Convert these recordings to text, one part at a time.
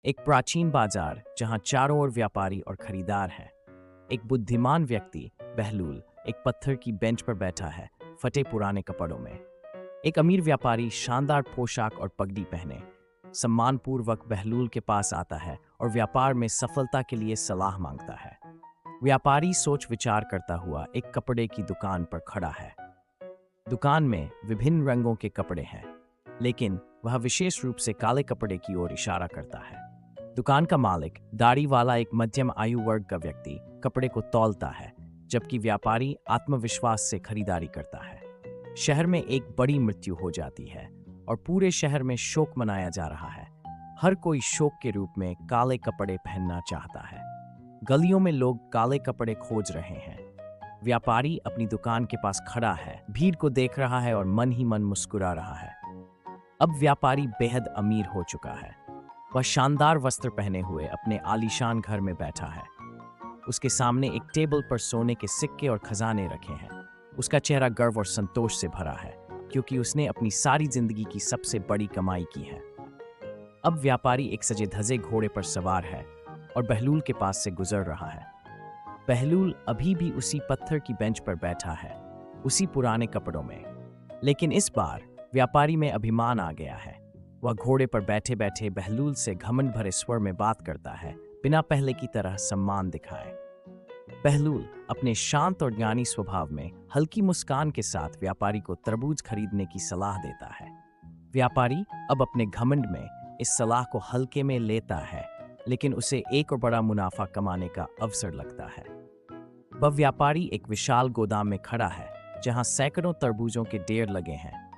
एक प्राचीन बाजार जहां चारों ओर व्यापारी और खरीदार हैं। एक बुद्धिमान व्यक्ति बहलूल एक पत्थर की बेंच पर बैठा है, फटे पुराने कपड़ों में। एक अमीर व्यापारी शानदार पोशाक और पगड़ी पहने सम्मानपूर्वक बहलूल के पास आता है और व्यापार में सफलता के लिए सलाह मांगता है। व्यापारी सोच विचार करता हुआ एक कपड़े की दुकान पर खड़ा है। दुकान में विभिन्न रंगों के कपड़े हैं, लेकिन वह विशेष रूप से काले कपड़े की ओर इशारा करता है। दुकान का मालिक, दाढ़ी वाला एक मध्यम आयु वर्ग का व्यक्ति, कपड़े को तौलता है, जबकि व्यापारी आत्मविश्वास से खरीदारी करता है। शहर में एक बड़ी मृत्यु हो जाती है और पूरे शहर में शोक मनाया जा रहा है। हर कोई शोक के रूप में काले कपड़े पहनना चाहता है। गलियों में लोग काले कपड़े खोज रहे हैं। व्यापारी अपनी दुकान के पास खड़ा है, भीड़ को देख रहा है और मन ही मन मुस्कुरा रहा है। अब व्यापारी बेहद अमीर हो चुका है। वह शानदार वस्त्र पहने हुए अपने आलीशान घर में बैठा है। उसके सामने एक टेबल पर सोने के सिक्के और खजाने रखे हैं। उसका चेहरा गर्व और संतोष से भरा है, क्योंकि उसने अपनी सारी जिंदगी की सबसे बड़ी कमाई की है। अब व्यापारी एक सजे धजे घोड़े पर सवार है और बहलूल के पास से गुजर रहा है। बहलूल अभी भी उसी पत्थर की बेंच पर बैठा है, उसी पुराने कपड़ों में। लेकिन इस बार व्यापारी में अभिमान आ गया है। वह घोड़े पर बैठे बैठे बहलूल से घमंड भरे स्वर में बात करता है, बिना पहले की तरह सम्मान दिखाए। बहलूल अपने शांत और ज्ञानी स्वभाव में हल्की मुस्कान के साथ व्यापारी को तरबूज खरीदने की सलाह देता है। व्यापारी अब अपने घमंड में इस सलाह को हल्के में लेता है, लेकिन उसे एक और बड़ा मुनाफा कमाने का अवसर लगता है। वह व्यापारी एक विशाल गोदाम में खड़ा है, जहां सैकड़ों तरबूजों के ढेर लगे हैं।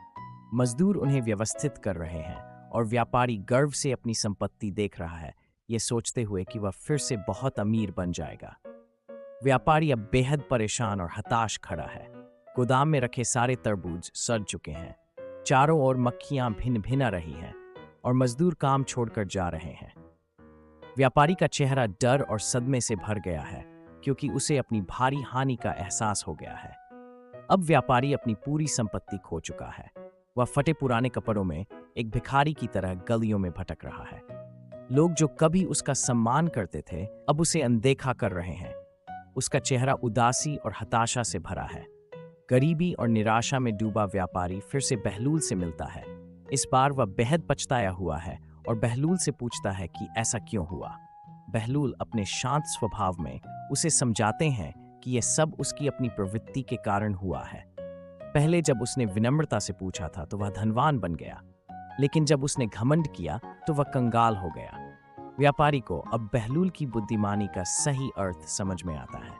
मजदूर उन्हें व्यवस्थित कर रहे हैं और व्यापारी गर्व से अपनी संपत्ति देख रहा है, ये सोचते हुए कि वह फिर से बहुत अमीर बन जाएगा। व्यापारी अब बेहद परेशान और हताश खड़ा है। गोदाम में रखे सारे तरबूज सड़ चुके हैं। चारों ओर मक्खियां भिन भिना रही हैं और मजदूर काम छोड़कर जा रहे हैं। व्यापारी का चेहरा डर और सदमे से भर गया है, क्योंकि उसे अपनी भारी हानि का एहसास हो गया है। अब व्यापारी अपनी पूरी संपत्ति खो चुका है। वह फटे पुराने कपड़ों में एक भिखारी की तरह गलियों में भटक रहा है। लोग जो कभी उसका सम्मान करते थे, अब उसे अनदेखा कर रहे हैं। उसका चेहरा उदासी और हताशा से भरा है। गरीबी और निराशा में डूबा व्यापारी फिर से बहलूल से मिलता है। इस बार वह बेहद पछताया हुआ है और बहलूल से पूछता है कि ऐसा क्यों हुआ। बहलूल अपने शांत स्वभाव में उसे समझाते हैं कि यह सब उसकी अपनी प्रवृत्ति के कारण हुआ है। पहले जब उसने विनम्रता से पूछा था तो वह धनवान बन गया, लेकिन जब उसने घमंड किया तो वह कंगाल हो गया। व्यापारी को अब बहलूल की बुद्धिमानी का सही अर्थ समझ में आता है।